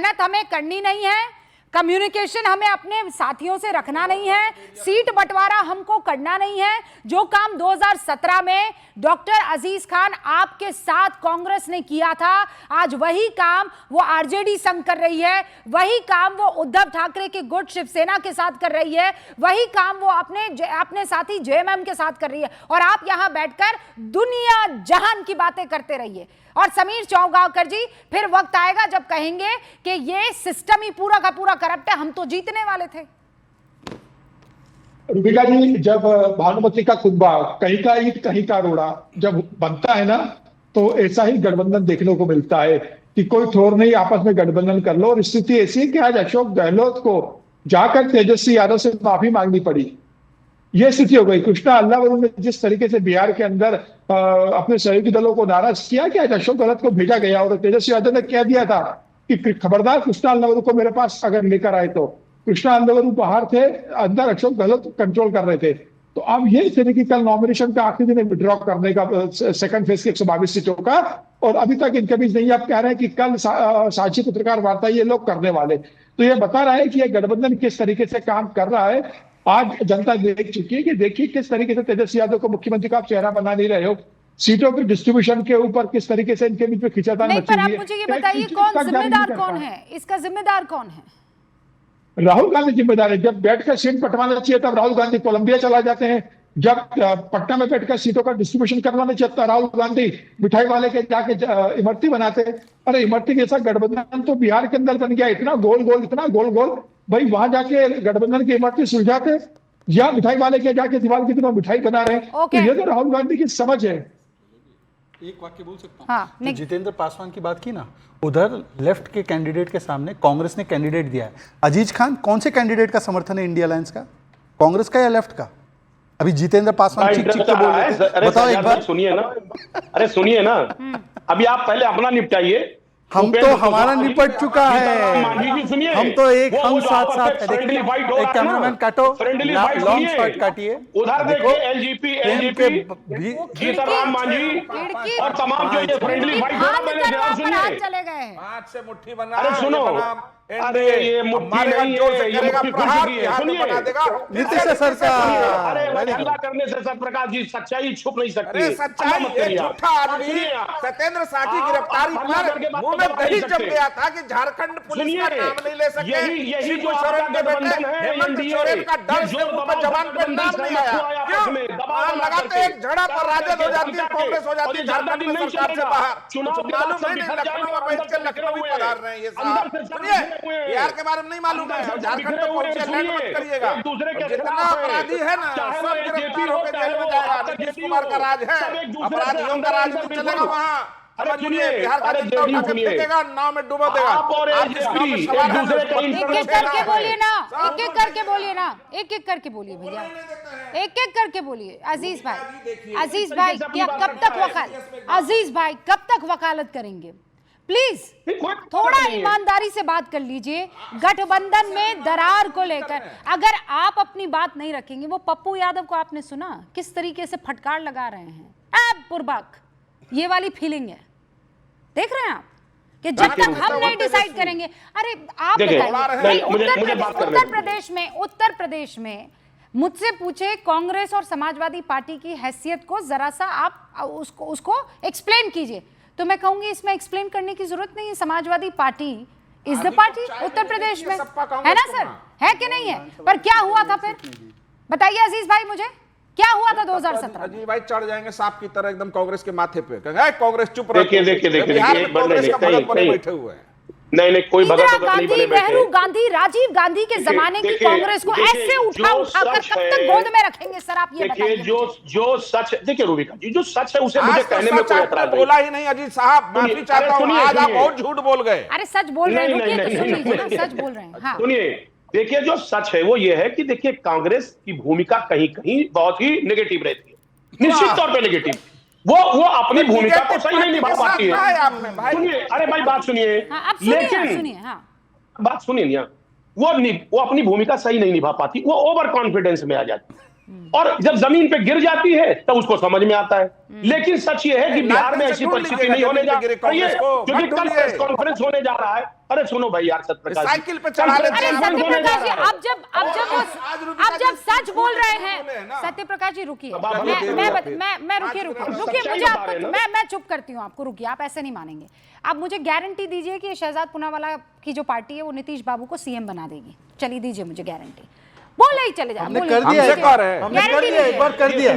मेहनत हमें करनी नहीं है, कम्युनिकेशन हमें अपने साथियों से रखना नहीं है, सीट बंटवारा हमको करना नहीं है। जो काम 2017 में डॉक्टर अजीज खान आपके साथ कांग्रेस ने किया था, आज वही काम वो आरजेडी संग कर रही है, वही काम वो उद्धव ठाकरे के गुट शिवसेना के साथ कर रही है, वही काम वो अपने साथी जेएमएम के साथ कर रही है। और आप यहां बैठकर दुनिया जहान की बातें करते रहिए। और समीर चौगांवकर जी, फिर वक्त आएगा जब कहेंगे कि ये सिस्टम ही पूरा का पूरा करप्ट है, हम तो जीतने वाले थे। रूबिका जी, जब भानुमति का कुंभा, कहीं का ईंट कहीं का रोड़ा जब बनता है ना, तो ऐसा ही गठबंधन देखने को मिलता है कि कोई ठोर नहीं, आपस में गठबंधन कर लो। और स्थिति ऐसी है कि आज अशोक गहलोत को जाकर तेजस्वी यादव से माफी मांगनी पड़ी। ये स्थिति हो गई। कृष्णा अल्लावरू ने जिस तरीके से बिहार के अंदर अपने सहयोगी दलों को नाराज किया कि आज अशोक गहलोत को भेजा गया, और तेजस्वी यादव ने कह दिया था कि खबरदार कृष्णा अल्लावरू को मेरे पास अगर लेकर आए तो। कृष्णा अल्लावरू बाहर थे, अंदर अशोक गहलोत कंट्रोल कर रहे थे। तो अब ये स्थिति की कल नॉमिनेशन का आखिरी दिन विड्रॉ करने का, सेकंड फेज की 122 सीटों का, और अभी तक इनके बीच नहीं। आप कह रहे हैं कि कल साझी पत्रकार वार्ता ये लोग करने वाले, तो ये बता रहा है कि ये गठबंधन किस तरीके से काम कर रहा है। आज जनता देख चुकी है कि देखिए किस तरीके से तेजस्वी यादव को मुख्यमंत्री का आप चेहरा बना नहीं रहे हो। सीटों के डिस्ट्रीब्यूशन के ऊपर किस तरीके से इनके बीच में खिंचातान मची हुई है। मुझे ये बताइए, कौन जिम्मेदार कौन है, इसका जिम्मेदार कौन है? राहुल गांधी जिम्मेदार है। जब बैठकर सीट बंटवाना चाहिए तब राहुल गांधी कोलंबिया चला जाते हैं। जब पटना में बैठकर सीटों का डिस्ट्रीब्यूशन करवाना चाहिए राहुल गांधी मिठाई वाले के जाके इमरती बनाते। अरे इमरती जैसा गठबंधन तो बिहार के अंदर बन गया, इतना गोल गोल, इतना गोल गोल। भाई वहां जाके गठबंधन की इमरती सुलझाते, या मिठाई वाले के जाके दीवार की तरह मिठाई बना रहे हैं। तो ये तो राहुल गांधी की समझ है। एक वाक्य बोल सकता हूँ? हाँ, तो जितेंद्र पासवान की बात की ना, उधर लेफ्ट के कैंडिडेट के सामने कांग्रेस ने कैंडिडेट दिया है। अजीज खान कौन से कैंडिडेट का समर्थन है इंडिया अलायंस का, कांग्रेस का या लेफ्ट का? अभी जितेंद्र पासवान चिक चिक के बोल रहे थे, बताओ एक बार। सुनिए ना, अरे सुनिए ना, अभी आप पहले अपना निपटाइए। हम तो हमारा निपट चुका है, हम तो एक हम साथ साथ। एक कैमरामैन काटो, लॉन्ग शॉट काटिए। उधर देखो एलजीपी जीतराम मांझी और तमाम जो ये फ्रेंडली फाइट हो रहा है, सुनिए हाथ से मुट्ठी बना। अरे सुनो, अरे ये मुट्ठी नहीं है, ये मुट्ठी खुल चुकी है। सुनिए नीतीश सरकार, अरे हल्ला करने से सत्यप्रकाश जी सच्चाई छुप नहीं सकती। अरे सच्चाई, ये झूठा आदमी सत्येंद्र शाह की गिरफ्तारी पर मुंह में दही जम गया था कि झारखंड पुलिस का नाम नहीं ले सके। यही शिबू सोरेन के बेटे हेमंत सोरेन का डर से मुंह पर जबान पर नाम नहीं आया। क्यों? लगाते एक झड़प पर राजद हो जाती है, कांग्रेस हो जाती है झारखंड में सरकार से बाहर। मालूम नहीं, लखनऊ में बैठ कर लखनऊ पधार रहे हैं ये साहब। सुनिए, बिहार के बारे में नहीं मालूम है, झारखंड में पहुंचे लैंड मत करिएगा। जितना अपराधी है ना सब गिरफ्तार होकर जेल में जाएगा। नीतीश कुमार का राज है, अपराधियों का राज नहीं चलेगा वहाँ। सुनिए, बिहार का जनता उठा के फेंकेगा, नाव में डुबो देगा। एक एक करके बोलिए ना, एक एक करके बोलिए ना, एक एक करके बोलिए भैया, एक एक करके बोलिए। अजीज भाई, अजीज भाई क्या कब तक अजीज भाई कब तक वकालत करेंगे? प्लीज थोड़ा ईमानदारी से बात कर लीजिए। गठबंधन में दरार को लेकर अगर आप अपनी बात नहीं रखेंगे, वो पप्पू यादव को आपने सुना किस तरीके से फटकार लगा रहे हैं, अब पूर्वक ये वाली फीलिंग है। देख रहे हैं आप कि जब तक हम नहीं डिसाइड करेंगे। अरे आप बताइए, उत्तर प्रदेश में मुझसे पूछे कांग्रेस और समाजवादी पार्टी की हैसियत को जरा सा आप उसको एक्सप्लेन कीजिए, तो मैं कहूंगी इसमें एक्सप्लेन करने की जरूरत नहीं है। Samajwadi party is the party Uttar Pradesh में, है ना सर, है कि नहीं है? पर क्या हुआ था फिर बताइए अजीज भाई, मुझे क्या हुआ था 2017? अजीज भाई चढ़ जाएंगे सांप की तरह एकदम कांग्रेस के माथे पे, कहेंगे कांग्रेस चुप रहो। देखिए बिहार में कांग्रेस का भगत बने बैठे हुए हैं। नहीं कोई भगत नहीं बने बैठे। नेहरू गांधी, राजीव गांधी के जमाने की कांग्रेस को ऐसे उठाकर कब तक गोद में रखेंगे सर, आप ये बताइए। जो सच, देखिए रूबिका जी, जो सच है उसे मुझे कहने में कोई एतराज नहीं। बोला ही नहीं अजीत साहब, माफी चाहता हूं, आज आप बहुत झूठ बोल गए। अरे सच बोल रहे हैं, रुकिए तो सुन लीजिए ना, सच बोल रहे हैं। सुनिए, देखिए जो सच है वो ये है कि देखिए कांग्रेस की भूमिका कहीं कहीं बहुत ही नेगेटिव रहती है, निश्चित तौर पे नेगेटिव। वो अपनी भूमिका को सही नहीं निभा पाती है। सुनिए, अरे भाई बात सुनिए, लेकिन बात सुनिए ना, वो अपनी भूमिका सही नहीं निभा पाती, वो ओवर कॉन्फिडेंस में आ जाती। और जब जमीन पे गिर जाती है तब उसको समझ में आता है। लेकिन सच ये है कि बिहार में ऐसी परिस्थिति नहीं होने जा रही है, क्योंकि कल प्रेस कॉन्फ्रेंस होने जा रहा है। अरे सुनो भाई यार, सत्यप्रकाश साइकिल पे चढ़ा लेते अरे हैं। सत्यप्रकाश जी, अब जब सच बोल रहे हैं, सत्यप्रकाश जी रुकिए, मैं रुकिए, मुझे आपको, मैं चुप करती हूँ आपको, रुकिए, आप ऐसे नहीं मानेंगे। आप मुझे गारंटी दीजिए कि शहजाद पूनावाला की जो पार्टी है वो नीतीश बाबू को सीएम बना देगी। चलिए दीजिए मुझे गारंटी, बोले ही चले जाए। हमने कर दिया, हमसे कर रहे हैं, हमने कर दिया, एक बार कर दिया।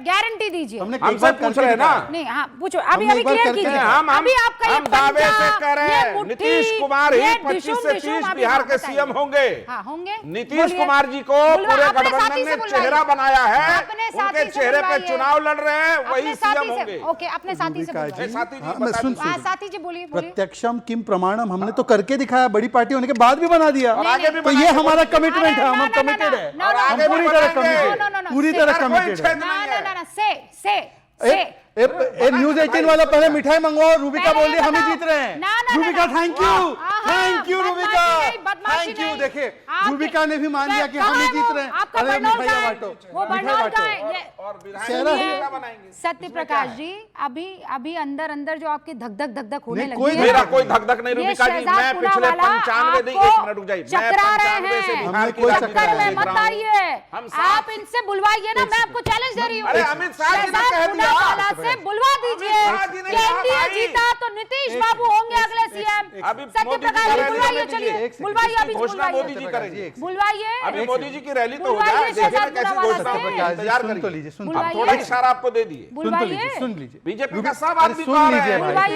गारंटी दीजिए। हमसे पूछ रहे हैं ना। नहीं, हाँ पूछो, अभी क्लियर कीजिए। अभी आपका दावे से कह रहे हैं नीतीश कुमार ही 25 से 30 बिहार के सीएम होंगे। होंगे। नीतीश कुमार जी को पूरे गठबंधन ने चेहरा बनाया है, उनके चेहरे पे चुनाव लड़ रहे हैं, वही सीएम होंगे। ओके, अपने साथी से साथी जी बोलिए। प्रत्यक्षम किम प्रमाणम, हमने तो करके दिखाया, बड़ी पार्टी होने के बाद भी बना दिया। आगे भी तो ये हमारा कमिटमेंट है, हम कमिटेड है, हम पूरी तरह कमिटेड, पूरी तरह कमिटेड है। न्यूज 18 वाला पहले मिठाई मंगवाओ, रूबिका बोल रही हम ही जीत रहे हैं। Rubika thank you Rubika, thank you. देखिए रूबिका ने भी मान लिया कि हम ही जीत रहे हैं। अरे मिठाई बांटो, मिठाई बांटो। सत्यप्रकाश जी, अभी अंदर जो आपकी धक धक होने लगी है, मेरा कोई धक धक नहीं रूबिका जी, मैं पिछले 95 दिन, एक मिनट रुक जाइए, चकरा रहे हैं, चक्कर में मत आइए, आप इनसे बुलवाइए ना, मैं आपको चैलेंज दे रही हूँ। अरे अमित शाह जी ने कह दिया से बुलवा दीजिए कि एनडीए जीता तो नीतीश बाबू होंगे अगले सीएम। सत्यप्रकाश जी बुलवाइए, चलिए बुलवाइए, अभी घोषणा मोदी जी करेंगे, बुलवाइए। अभी मोदी जी की रैली तो हो जाए, देखिए कैसी घोषणा होगी, इंतजार करिए। हम थोड़ा इशारा आपको दे दिए, सुन लीजिए। बीजेपी का सब आदमी कह रहे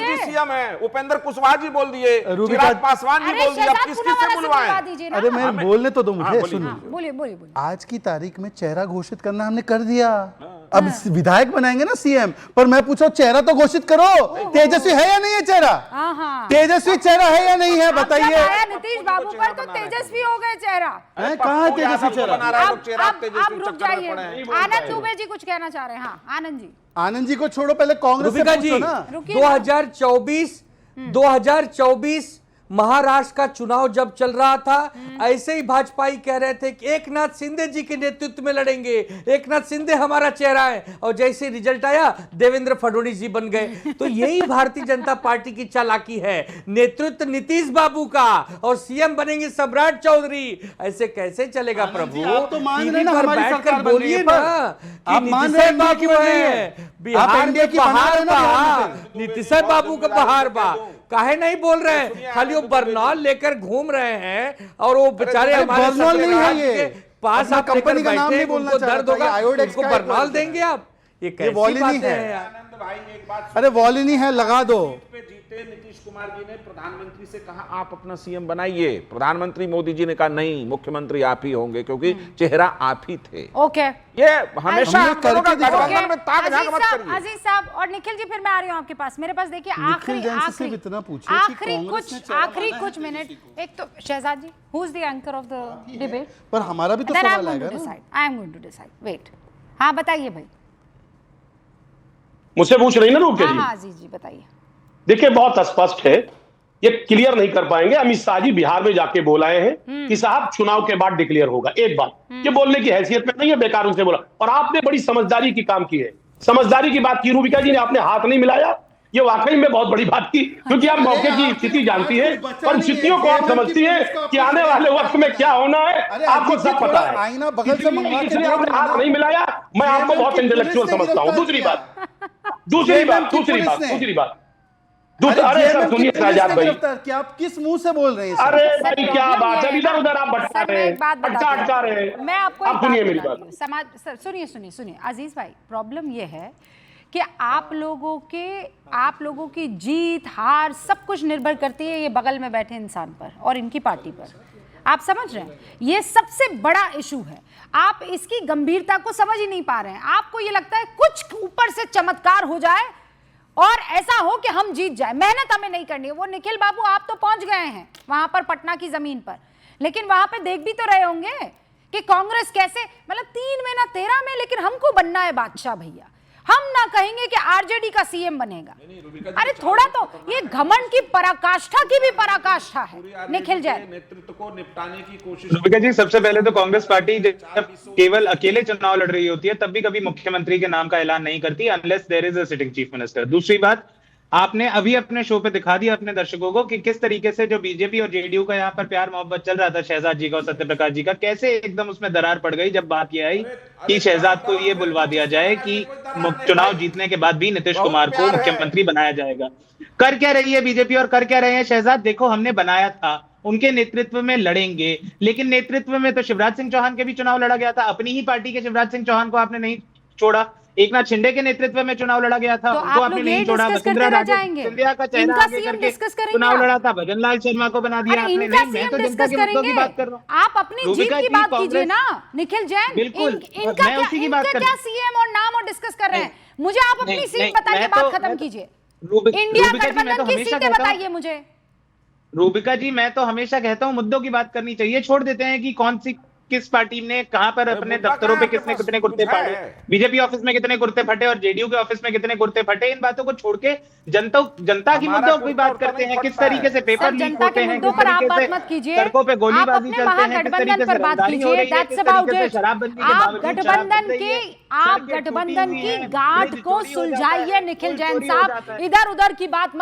हैं सीएम है, उपेंद्र कुशवाहा जी बोल दिए, चिराग पासवान जी बोल दिए, अब किस किस से बुलवाएं? अरे मैं बोलने तो दो मुझे, सुन बोलिए। आज की तारीख में चेहरा घोषित करना हमने कर दिया, अब विधायक बनाएंगे ना सीएम, पर मैं पूछा चेहरा तो घोषित करो। तेजस्वी है या नहीं है चेहरा? तेजस्वी चेहरा है या नहीं है बताइए। नीतीश बाबू पर तो तेजस्वी हो गए चेहरा, कहाँ है तेजस्वी चेहरा? आप रुक जाइए। आनंद दुबे जी कुछ कहना चाह रहे हैं। हाँ आनंद जी को छोड़ो, पहले कांग्रेस से पूछो ना। 2024 महाराष्ट्र का चुनाव जब चल रहा था, ऐसे ही भाजपाई कह रहे थे कि एकनाथ शिंदे जी के नेतृत्व में लड़ेंगे, एकनाथ शिंदे हमारा चेहरा है, और जैसे रिजल्ट आया देवेंद्र फडणवीस जी बन गए। तो यही भारतीय जनता पार्टी की चालाकी है, नेतृत्व नीतीश बाबू का और सीएम बनेंगे सम्राट चौधरी। ऐसे कैसे चलेगा प्रभु? आप तो मान रहे हैं ना टीवी पर हमारी बैठकर सरकार बन रही है, बोलिए ना, आप मान रहे हैं बाबू है बिहार में बहार बा, नीतीश बाबू का बहार बा, काहे नहीं बोल रहे हैं? खाली वो बर्नौल लेकर घूम रहे हैं, और वो बेचारे हमारे बर्नौल नहीं है ये, पास आप कंपनी का नाम नहीं बोलना चाह रहा दर्द होगा, आयोडेक्स उनको बर्नौल देंगे आप? ये कैसी वॉलिनी बातें है हैं यार? अरे वॉलिनी है, लगा दो। जीते नीतीश कुमार जी ने प्रधानमंत्री से कहा आप अपना सीएम बनाइए, प्रधानमंत्री मोदी जी ने कहा नहीं, मुख्यमंत्री आप ही होंगे, क्योंकि चेहरा आप ही थे। ओके, ये हमेशा गठबंधन में ताक झांक मत करिए। अजीज साहब और निखिल जी, फिर मैं आ रही हूँ आपके पास। मेरे पास देखिए आखिरी कुछ मिनट। एक तो Shahzad ji, who is the anchor of the debate? पर हमारा भी तो सवाल आएगा ना। I am going to decide, wait. हाँ बताइए भाई, मुझसे पूछ रही ना रूबिका जी? हाँ जी बताइए। देखिए बहुत स्पष्ट है, ये क्लियर नहीं कर पाएंगे। अमित शाह जी बिहार में जाके बोलाए हैं कि साहब चुनाव के बाद डिक्लेयर होगा। एक बात, ये बोलने की हैसियत में नहीं है, बेकार उनसे बोला। और आपने बड़ी समझदारी की काम की है, समझदारी की बात की रूबिका जी ने, आपने हाथ नहीं मिलाया, ये वाकई में बहुत बड़ी बात की, क्योंकि आप मौके की स्थिति जानती है, परिस्थितियों को आप समझती है कि आने वाले वक्त में क्या होना है, आपको सब पता है, इसलिए आपने हाथ नहीं मिलाया। मैं आपको बहुत इंटेलेक्चुअल समझता हूँ। दूसरी बात अरे सर सुनिए शहजाद भाई, कि आप किस मुंह से बोल रहे हैं? अरे भाई क्या बात है, इधर उधर आप भटका रहे हैं। मैं आपको आप सुनिए मेरी बात, समाज सुनिए अजीज भाई, प्रॉब्लम ये है कि आप लोगों की जीत हार सब कुछ निर्भर करती है ये बगल में बैठे इंसान पर और इनकी पार्टी पर। आप समझ रहे हैं, ये सबसे बड़ा इशू है। आप इसकी गंभीरता को समझ ही नहीं पा रहे हैं। आपको ये लगता है कुछ ऊपर से चमत्कार हो जाए और ऐसा हो कि हम जीत जाए। मेहनत हमें नहीं करनी है। वो निखिल बाबू आप तो पहुंच गए हैं वहां पर पटना की जमीन पर, लेकिन वहां पे देख भी तो रहे होंगे कि कांग्रेस कैसे, मतलब 3 में ना 13 में, लेकिन हमको बनना है बादशाह भैया। हम ना कहेंगे कि आरजेडी का सीएम बनेगा। अरे थोड़ा तो ये घमंड की पराकाष्ठा की भी पराकाष्ठा है। निखिल जैन, नेतृत्व को निपटाने की कोशिश। रूबिका जी, सबसे पहले तो कांग्रेस पार्टी जब केवल अकेले चुनाव लड़ रही होती है तब भी कभी मुख्यमंत्री के नाम का ऐलान नहीं करती unless there is a sitting chief minister. दूसरी बात, आपने अभी अपने शो पे दिखा दिया अपने दर्शकों को कि किस तरीके से जो बीजेपी और जेडीयू का यहाँ पर प्यार मोहब्बत चल रहा था शहजाद जी का और सत्यप्रकाश जी का, कैसे एकदम उसमें दरार पड़ गई जब बात यह आई कि शहजाद को ये बुलवा दिया जाए कि चुनाव जीतने के बाद भी नीतीश कुमार को मुख्यमंत्री बनाया जाएगा। कर क्या रही है बीजेपी और कर क्या रहे हैं शहजाद? देखो, हमने बनाया था, उनके नेतृत्व में लड़ेंगे, लेकिन नेतृत्व में तो शिवराज सिंह चौहान के भी चुनाव लड़ा गया था, अपनी ही पार्टी के शिवराज सिंह चौहान को आपने नहीं छोड़ा। एकनाथ शिंदे के नेतृत्व में चुनाव लड़ा गया था, तो उनको आप आपने लोग यही नहीं छोड़ा। डिस्कस करते वसुंधरा रह राजे जाएंगे। सिंधिया का चेहरा इनका आगे सीएम करके डिस्कस करेंगे चुनाव आप। लड़ा था, भजन लाल शर्मा को बना दिया अरे आपने। इनका नहीं, मैं सीएम तो जनता डिस्कस के मुद्दों की करेंगे। बात कर रहा हूँ। आप अपनी जीत रूबिका की जी, बात कीजिए कांग्रेस- ना निखिल जैन। बिल्कुल, इनका मैं उसी की क्या, बात इनका कर क्या सीएम और नाम और डिस्कस कर रहे हैं? मुझे आप अपनी नहीं, सीट नहीं, बताइए, मैं बात तो- खत्म मैं तो- कीजिए। रूबिका इंडिया जी, मैं तो गठबंधन की हमेशा सीटें कहता हूं- बताइए मुझे। रूबिका जी, मैं तो हमेशा कहता हूं मुद्दों की बात करनी चाहिए। छोड़ देते हैं कि कौन सी किस पार्टी ने कहां पर अपने मुद्दा दफ्तरों कहां पे आपके किसने पास? कितने कुछ कुर्ते है? फाड़े, बीजेपी ऑफिस में कितने कुर्ते फटे और जेडीयू के ऑफिस में कितने कुर्ते फटे, इन बातों को छोड़ के जनता की हमारा मुद्दों की कुर्ता बात करते नहीं हैं। किस फटता है। तरीके से पेपर सर, लीक जनता होते के हैं, मुद्दों किस पर आप तरीके बात से मत कीजिए। सड़कों पे आप गोलीबाजी अपने चलते हैं, किस महागठबंधन तरीके से पर बात रंगदारी हो कीजिए। रही है, दैट्स किस तरीके अबाउट से इट। शराबबंदी के आप बावजूद शराब गठबंधन बन रही की है, आप सड़कें टूटी गठबंधन हुई की हैं, गांठ ब्रिज को चोरी हो जाता है, सुलझाइए निखिल पुल जैन चोरी हो जाता साहब। है। इधर उधर की बात मत